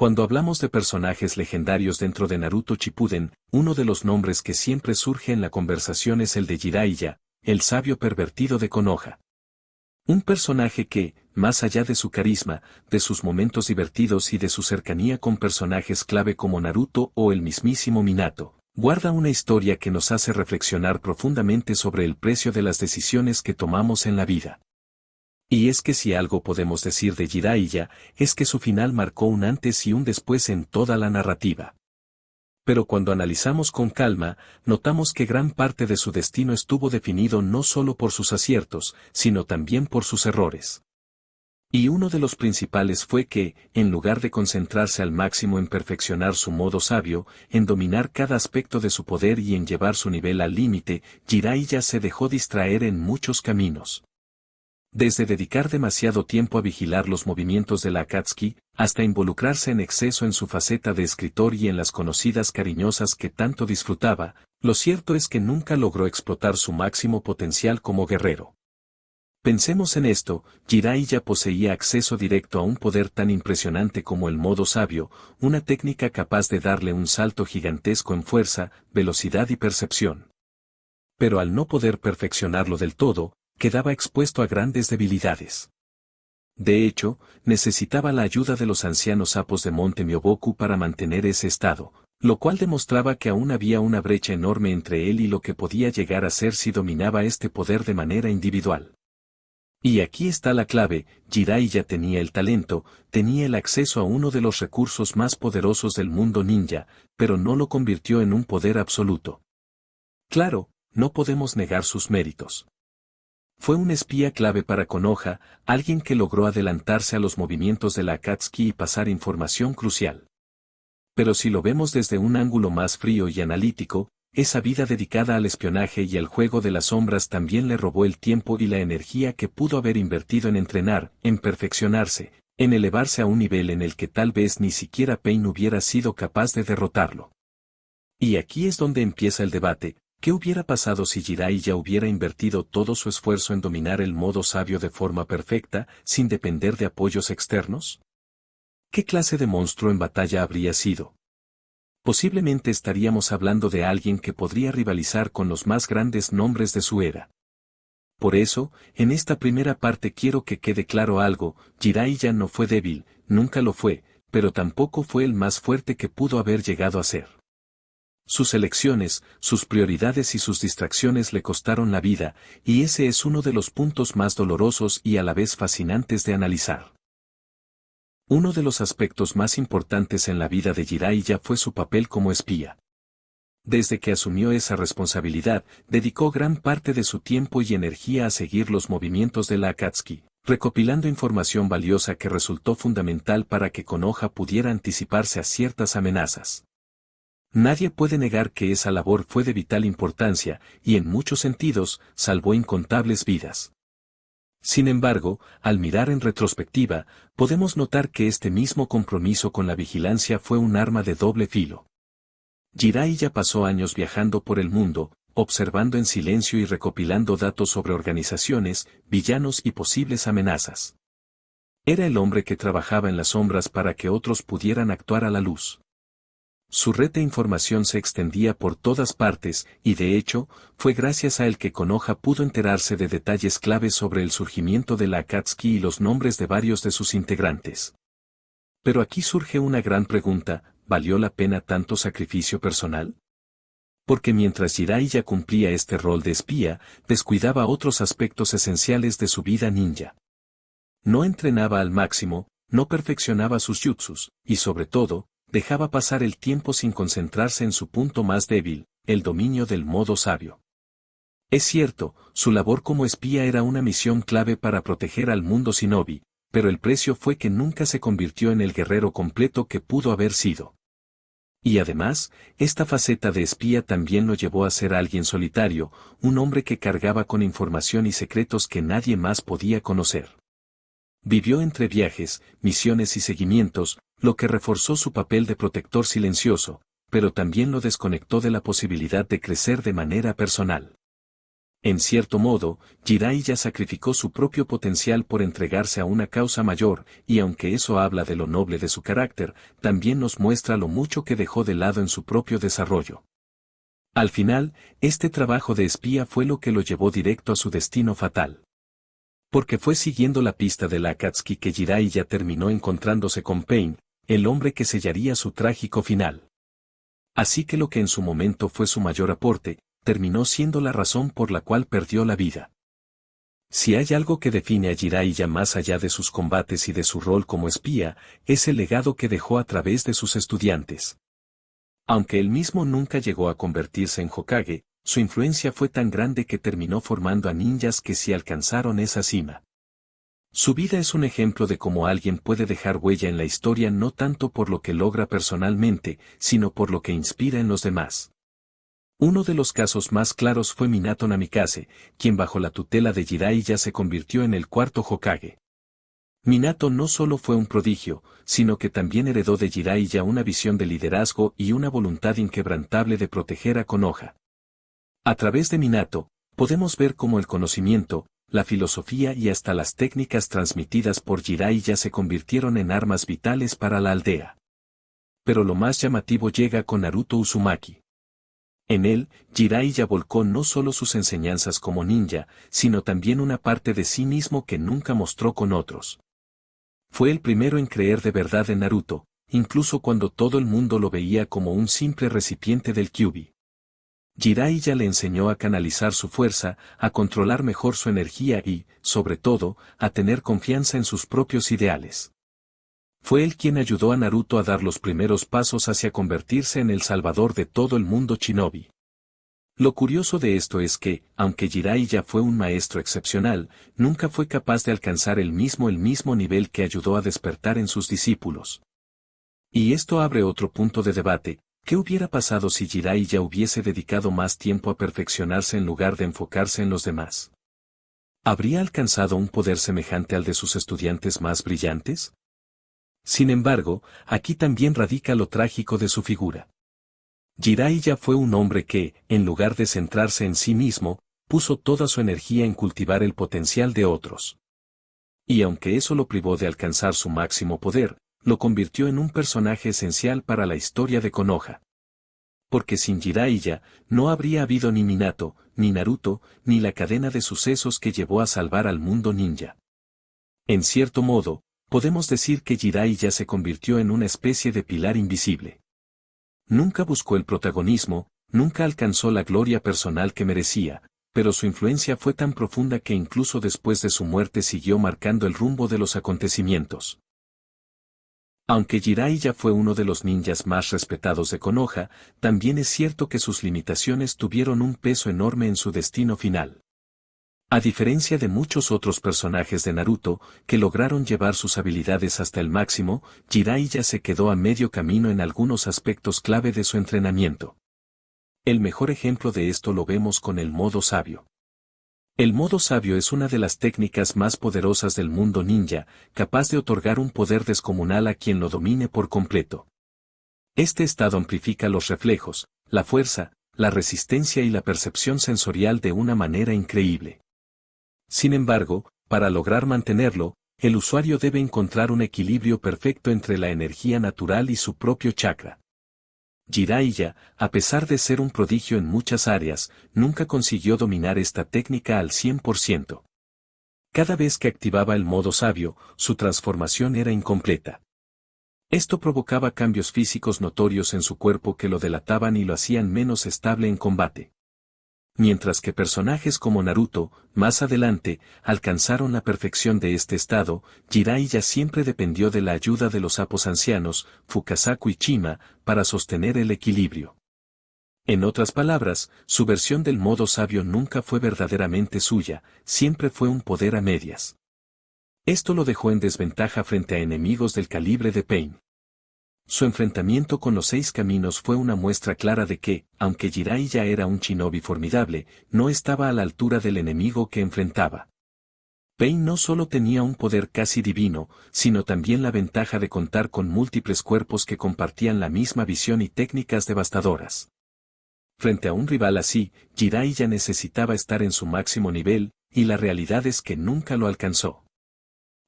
Cuando hablamos de personajes legendarios dentro de Naruto Shippuden, uno de los nombres que siempre surge en la conversación es el de Jiraiya, el sabio pervertido de Konoha. Un personaje que, más allá de su carisma, de sus momentos divertidos y de su cercanía con personajes clave como Naruto o el mismísimo Minato, guarda una historia que nos hace reflexionar profundamente sobre el precio de las decisiones que tomamos en la vida. Y es que si algo podemos decir de Jiraiya, es que su final marcó un antes y un después en toda la narrativa. Pero cuando analizamos con calma, notamos que gran parte de su destino estuvo definido no solo por sus aciertos, sino también por sus errores. Y uno de los principales fue que, en lugar de concentrarse al máximo en perfeccionar su modo sabio, en dominar cada aspecto de su poder y en llevar su nivel al límite, Jiraiya se dejó distraer en muchos caminos. Desde dedicar demasiado tiempo a vigilar los movimientos de la Akatsuki, hasta involucrarse en exceso en su faceta de escritor y en las conocidas cariñosas que tanto disfrutaba, lo cierto es que nunca logró explotar su máximo potencial como guerrero. Pensemos en esto, Jiraiya poseía acceso directo a un poder tan impresionante como el modo sabio, una técnica capaz de darle un salto gigantesco en fuerza, velocidad y percepción. Pero al no poder perfeccionarlo del todo, quedaba expuesto a grandes debilidades. De hecho, necesitaba la ayuda de los ancianos sapos de Monte Myoboku para mantener ese estado, lo cual demostraba que aún había una brecha enorme entre él y lo que podía llegar a ser si dominaba este poder de manera individual. Y aquí está la clave, Jiraiya tenía el talento, tenía el acceso a uno de los recursos más poderosos del mundo ninja, pero no lo convirtió en un poder absoluto. Claro, no podemos negar sus méritos. Fue un espía clave para Konoha, alguien que logró adelantarse a los movimientos de la Akatsuki y pasar información crucial. Pero si lo vemos desde un ángulo más frío y analítico, esa vida dedicada al espionaje y al juego de las sombras también le robó el tiempo y la energía que pudo haber invertido en entrenar, en perfeccionarse, en elevarse a un nivel en el que tal vez ni siquiera Pain hubiera sido capaz de derrotarlo. Y aquí es donde empieza el debate. ¿Qué hubiera pasado si Jiraiya hubiera invertido todo su esfuerzo en dominar el modo sabio de forma perfecta, sin depender de apoyos externos? ¿Qué clase de monstruo en batalla habría sido? Posiblemente estaríamos hablando de alguien que podría rivalizar con los más grandes nombres de su era. Por eso, en esta primera parte quiero que quede claro algo, Jiraiya no fue débil, nunca lo fue, pero tampoco fue el más fuerte que pudo haber llegado a ser. Sus elecciones, sus prioridades y sus distracciones le costaron la vida, y ese es uno de los puntos más dolorosos y a la vez fascinantes de analizar. Uno de los aspectos más importantes en la vida de Jiraiya fue su papel como espía. Desde que asumió esa responsabilidad, dedicó gran parte de su tiempo y energía a seguir los movimientos de la Akatsuki, recopilando información valiosa que resultó fundamental para que Konoha pudiera anticiparse a ciertas amenazas. Nadie puede negar que esa labor fue de vital importancia, y en muchos sentidos, salvó incontables vidas. Sin embargo, al mirar en retrospectiva, podemos notar que este mismo compromiso con la vigilancia fue un arma de doble filo. Jiraiya pasó años viajando por el mundo, observando en silencio y recopilando datos sobre organizaciones, villanos y posibles amenazas. Era el hombre que trabajaba en las sombras para que otros pudieran actuar a la luz. Su red de información se extendía por todas partes, y de hecho, fue gracias a él que Konoha pudo enterarse de detalles claves sobre el surgimiento de la Akatsuki y los nombres de varios de sus integrantes. Pero aquí surge una gran pregunta, ¿valió la pena tanto sacrificio personal? Porque mientras Jiraiya cumplía este rol de espía, descuidaba otros aspectos esenciales de su vida ninja. No entrenaba al máximo, no perfeccionaba sus jutsus, y sobre todo, dejaba pasar el tiempo sin concentrarse en su punto más débil, el dominio del modo sabio. Es cierto, su labor como espía era una misión clave para proteger al mundo shinobi, pero el precio fue que nunca se convirtió en el guerrero completo que pudo haber sido. Y además, esta faceta de espía también lo llevó a ser alguien solitario, un hombre que cargaba con información y secretos que nadie más podía conocer. Vivió entre viajes, misiones y seguimientos, lo que reforzó su papel de protector silencioso, pero también lo desconectó de la posibilidad de crecer de manera personal. En cierto modo, Jiraiya sacrificó su propio potencial por entregarse a una causa mayor, y aunque eso habla de lo noble de su carácter, también nos muestra lo mucho que dejó de lado en su propio desarrollo. Al final, este trabajo de espía fue lo que lo llevó directo a su destino fatal. Porque fue siguiendo la pista del Akatsuki que Jiraiya terminó encontrándose con Pain, el hombre que sellaría su trágico final. Así que lo que en su momento fue su mayor aporte, terminó siendo la razón por la cual perdió la vida. Si hay algo que define a Jiraiya más allá de sus combates y de su rol como espía, es el legado que dejó a través de sus estudiantes. Aunque él mismo nunca llegó a convertirse en Hokage, su influencia fue tan grande que terminó formando a ninjas que sí alcanzaron esa cima. Su vida es un ejemplo de cómo alguien puede dejar huella en la historia no tanto por lo que logra personalmente, sino por lo que inspira en los demás. Uno de los casos más claros fue Minato Namikaze, quien bajo la tutela de Jiraiya se convirtió en el cuarto Hokage. Minato no solo fue un prodigio, sino que también heredó de Jiraiya una visión de liderazgo y una voluntad inquebrantable de proteger a Konoha. A través de Minato, podemos ver cómo el conocimiento, la filosofía y hasta las técnicas transmitidas por Jiraiya se convirtieron en armas vitales para la aldea. Pero lo más llamativo llega con Naruto Uzumaki. En él, Jiraiya volcó no solo sus enseñanzas como ninja, sino también una parte de sí mismo que nunca mostró con otros. Fue el primero en creer de verdad en Naruto, incluso cuando todo el mundo lo veía como un simple recipiente del Kyuubi. Jiraiya le enseñó a canalizar su fuerza, a controlar mejor su energía y, sobre todo, a tener confianza en sus propios ideales. Fue él quien ayudó a Naruto a dar los primeros pasos hacia convertirse en el salvador de todo el mundo shinobi. Lo curioso de esto es que, aunque Jiraiya fue un maestro excepcional, nunca fue capaz de alcanzar el mismo nivel que ayudó a despertar en sus discípulos. Y esto abre otro punto de debate: ¿qué hubiera pasado si Jiraiya hubiese dedicado más tiempo a perfeccionarse en lugar de enfocarse en los demás? ¿Habría alcanzado un poder semejante al de sus estudiantes más brillantes? Sin embargo, aquí también radica lo trágico de su figura. Jiraiya fue un hombre que, en lugar de centrarse en sí mismo, puso toda su energía en cultivar el potencial de otros. Y aunque eso lo privó de alcanzar su máximo poder, lo convirtió en un personaje esencial para la historia de Konoha. Porque sin Jiraiya, no habría habido ni Minato, ni Naruto, ni la cadena de sucesos que llevó a salvar al mundo ninja. En cierto modo, podemos decir que Jiraiya se convirtió en una especie de pilar invisible. Nunca buscó el protagonismo, nunca alcanzó la gloria personal que merecía, pero su influencia fue tan profunda que incluso después de su muerte siguió marcando el rumbo de los acontecimientos. Aunque Jiraiya fue uno de los ninjas más respetados de Konoha, también es cierto que sus limitaciones tuvieron un peso enorme en su destino final. A diferencia de muchos otros personajes de Naruto, que lograron llevar sus habilidades hasta el máximo, Jiraiya se quedó a medio camino en algunos aspectos clave de su entrenamiento. El mejor ejemplo de esto lo vemos con el modo sabio. El modo sabio es una de las técnicas más poderosas del mundo ninja, capaz de otorgar un poder descomunal a quien lo domine por completo. Este estado amplifica los reflejos, la fuerza, la resistencia y la percepción sensorial de una manera increíble. Sin embargo, para lograr mantenerlo, el usuario debe encontrar un equilibrio perfecto entre la energía natural y su propio chakra. Jiraiya, a pesar de ser un prodigio en muchas áreas, nunca consiguió dominar esta técnica al 100%. Cada vez que activaba el modo sabio, su transformación era incompleta. Esto provocaba cambios físicos notorios en su cuerpo que lo delataban y lo hacían menos estable en combate. Mientras que personajes como Naruto, más adelante, alcanzaron la perfección de este estado, Jiraiya siempre dependió de la ayuda de los sapos ancianos, Fukasaku y Chima, para sostener el equilibrio. En otras palabras, su versión del modo sabio nunca fue verdaderamente suya, siempre fue un poder a medias. Esto lo dejó en desventaja frente a enemigos del calibre de Pain. Su enfrentamiento con los 6 caminos fue una muestra clara de que, aunque Jiraiya era un shinobi formidable, no estaba a la altura del enemigo que enfrentaba. Pain no solo tenía un poder casi divino, sino también la ventaja de contar con múltiples cuerpos que compartían la misma visión y técnicas devastadoras. Frente a un rival así, Jiraiya necesitaba estar en su máximo nivel, y la realidad es que nunca lo alcanzó.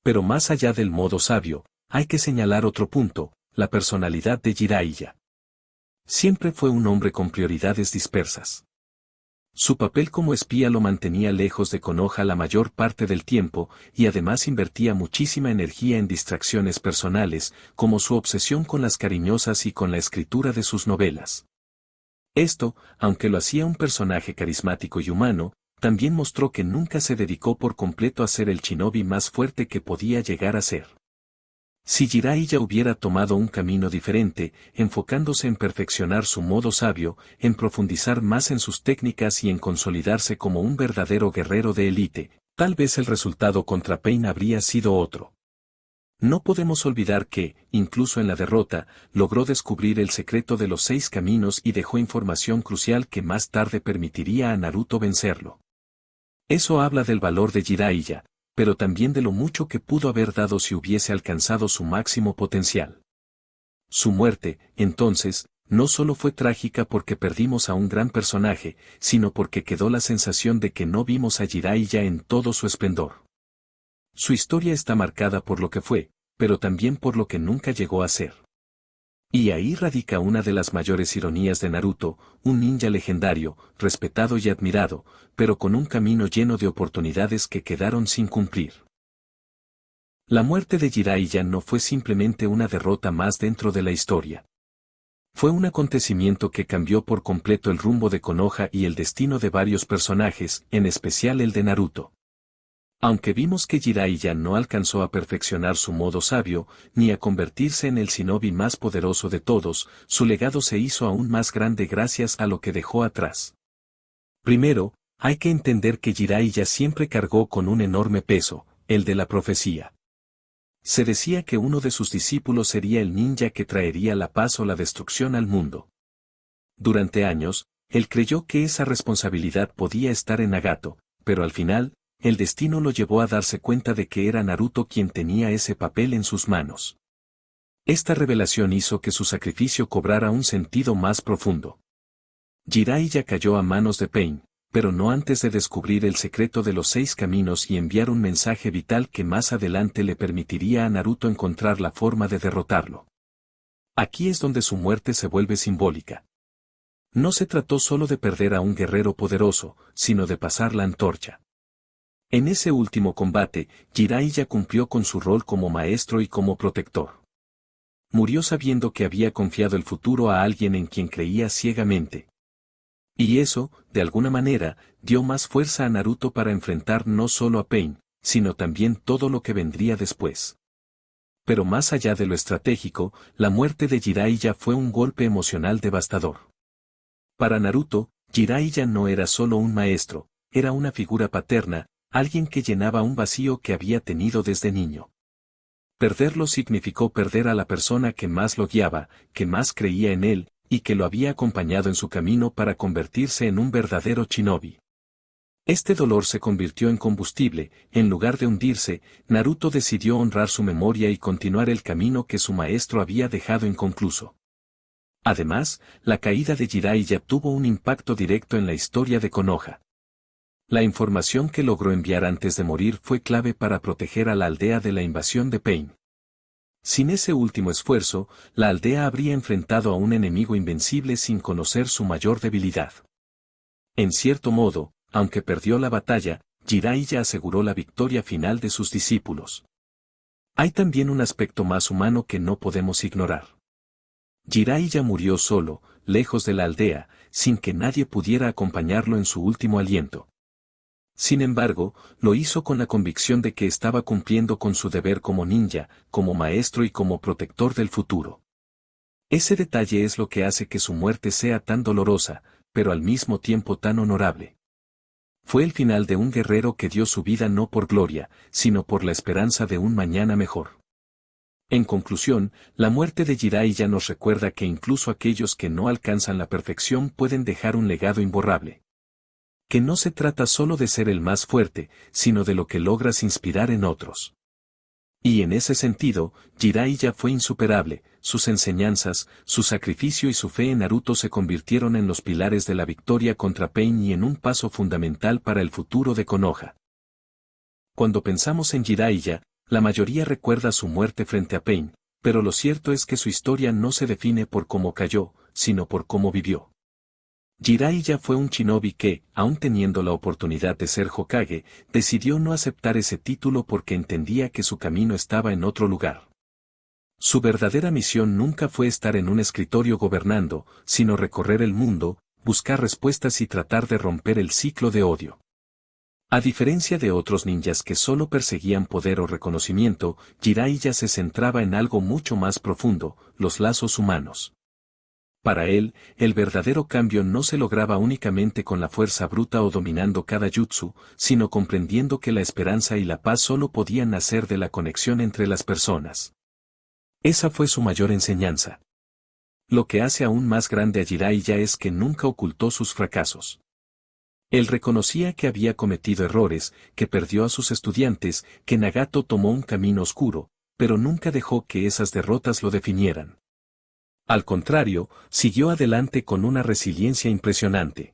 Pero más allá del modo sabio, hay que señalar otro punto, la personalidad de Jiraiya. Siempre fue un hombre con prioridades dispersas. Su papel como espía lo mantenía lejos de Konoha la mayor parte del tiempo, y además invertía muchísima energía en distracciones personales, como su obsesión con las cariñosas y con la escritura de sus novelas. Esto, aunque lo hacía un personaje carismático y humano, también mostró que nunca se dedicó por completo a ser el shinobi más fuerte que podía llegar a ser. Si Jiraiya hubiera tomado un camino diferente, enfocándose en perfeccionar su modo sabio, en profundizar más en sus técnicas y en consolidarse como un verdadero guerrero de élite, tal vez el resultado contra Pain habría sido otro. No podemos olvidar que, incluso en la derrota, logró descubrir el secreto de los 6 caminos y dejó información crucial que más tarde permitiría a Naruto vencerlo. Eso habla del valor de Jiraiya, pero también de lo mucho que pudo haber dado si hubiese alcanzado su máximo potencial. Su muerte, entonces, no solo fue trágica porque perdimos a un gran personaje, sino porque quedó la sensación de que no vimos a Jiraiya en todo su esplendor. Su historia está marcada por lo que fue, pero también por lo que nunca llegó a ser. Y ahí radica una de las mayores ironías de Naruto, un ninja legendario, respetado y admirado, pero con un camino lleno de oportunidades que quedaron sin cumplir. La muerte de Jiraiya no fue simplemente una derrota más dentro de la historia. Fue un acontecimiento que cambió por completo el rumbo de Konoha y el destino de varios personajes, en especial el de Naruto. Aunque vimos que Jiraiya no alcanzó a perfeccionar su modo sabio, ni a convertirse en el shinobi más poderoso de todos, su legado se hizo aún más grande gracias a lo que dejó atrás. Primero, hay que entender que Jiraiya siempre cargó con un enorme peso, el de la profecía. Se decía que uno de sus discípulos sería el ninja que traería la paz o la destrucción al mundo. Durante años, él creyó que esa responsabilidad podía estar en Nagato, pero al final, el destino lo llevó a darse cuenta de que era Naruto quien tenía ese papel en sus manos. Esta revelación hizo que su sacrificio cobrara un sentido más profundo. Jiraiya cayó a manos de Pain, pero no antes de descubrir el secreto de los 6 caminos y enviar un mensaje vital que más adelante le permitiría a Naruto encontrar la forma de derrotarlo. Aquí es donde su muerte se vuelve simbólica. No se trató solo de perder a un guerrero poderoso, sino de pasar la antorcha. En ese último combate, Jiraiya cumplió con su rol como maestro y como protector. Murió sabiendo que había confiado el futuro a alguien en quien creía ciegamente. Y eso, de alguna manera, dio más fuerza a Naruto para enfrentar no solo a Pain, sino también todo lo que vendría después. Pero más allá de lo estratégico, la muerte de Jiraiya fue un golpe emocional devastador. Para Naruto, Jiraiya no era solo un maestro, era una figura paterna, alguien que llenaba un vacío que había tenido desde niño. Perderlo significó perder a la persona que más lo guiaba, que más creía en él, y que lo había acompañado en su camino para convertirse en un verdadero shinobi. Este dolor se convirtió en combustible, en lugar de hundirse, Naruto decidió honrar su memoria y continuar el camino que su maestro había dejado inconcluso. Además, la caída de Jiraiya tuvo un impacto directo en la historia de Konoha. La información que logró enviar antes de morir fue clave para proteger a la aldea de la invasión de Pain. Sin ese último esfuerzo, la aldea habría enfrentado a un enemigo invencible sin conocer su mayor debilidad. En cierto modo, aunque perdió la batalla, Jiraiya aseguró la victoria final de sus discípulos. Hay también un aspecto más humano que no podemos ignorar. Jiraiya murió solo, lejos de la aldea, sin que nadie pudiera acompañarlo en su último aliento. Sin embargo, lo hizo con la convicción de que estaba cumpliendo con su deber como ninja, como maestro y como protector del futuro. Ese detalle es lo que hace que su muerte sea tan dolorosa, pero al mismo tiempo tan honorable. Fue el final de un guerrero que dio su vida no por gloria, sino por la esperanza de un mañana mejor. En conclusión, la muerte de Jiraiya nos recuerda que incluso aquellos que no alcanzan la perfección pueden dejar un legado imborrable. Que no se trata solo de ser el más fuerte, sino de lo que logras inspirar en otros. Y en ese sentido, Jiraiya fue insuperable, sus enseñanzas, su sacrificio y su fe en Naruto se convirtieron en los pilares de la victoria contra Pain y en un paso fundamental para el futuro de Konoha. Cuando pensamos en Jiraiya, la mayoría recuerda su muerte frente a Pain, pero lo cierto es que su historia no se define por cómo cayó, sino por cómo vivió. Jiraiya fue un shinobi que, aun teniendo la oportunidad de ser Hokage, decidió no aceptar ese título porque entendía que su camino estaba en otro lugar. Su verdadera misión nunca fue estar en un escritorio gobernando, sino recorrer el mundo, buscar respuestas y tratar de romper el ciclo de odio. A diferencia de otros ninjas que solo perseguían poder o reconocimiento, Jiraiya se centraba en algo mucho más profundo, los lazos humanos. Para él, el verdadero cambio no se lograba únicamente con la fuerza bruta o dominando cada jutsu, sino comprendiendo que la esperanza y la paz solo podían nacer de la conexión entre las personas. Esa fue su mayor enseñanza. Lo que hace aún más grande a Jiraiya es que nunca ocultó sus fracasos. Él reconocía que había cometido errores, que perdió a sus estudiantes, que Nagato tomó un camino oscuro, pero nunca dejó que esas derrotas lo definieran. Al contrario, siguió adelante con una resiliencia impresionante.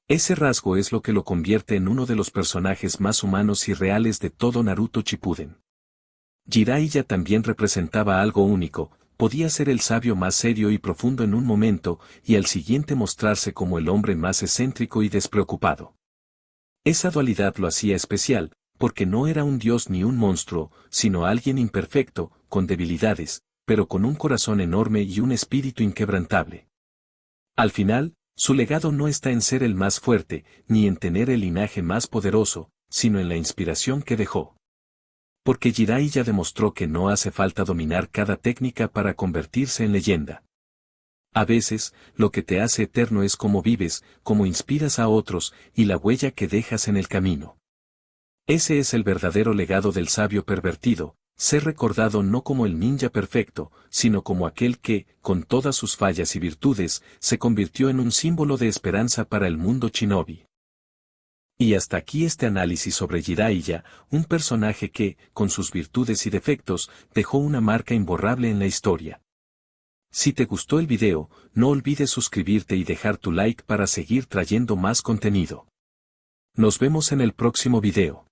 Ese rasgo es lo que lo convierte en uno de los personajes más humanos y reales de todo Naruto Shippuden. Jiraiya también representaba algo único, podía ser el sabio más serio y profundo en un momento, y al siguiente mostrarse como el hombre más excéntrico y despreocupado. Esa dualidad lo hacía especial, porque no era un dios ni un monstruo, sino alguien imperfecto, con debilidades, pero con un corazón enorme y un espíritu inquebrantable. Al final, su legado no está en ser el más fuerte, ni en tener el linaje más poderoso, sino en la inspiración que dejó. Porque Jiraiya demostró que no hace falta dominar cada técnica para convertirse en leyenda. A veces, lo que te hace eterno es cómo vives, cómo inspiras a otros, y la huella que dejas en el camino. Ese es el verdadero legado del sabio pervertido, ser recordado no como el ninja perfecto, sino como aquel que, con todas sus fallas y virtudes, se convirtió en un símbolo de esperanza para el mundo shinobi. Y hasta aquí este análisis sobre Jiraiya, un personaje que, con sus virtudes y defectos, dejó una marca imborrable en la historia. Si te gustó el video, no olvides suscribirte y dejar tu like para seguir trayendo más contenido. Nos vemos en el próximo video.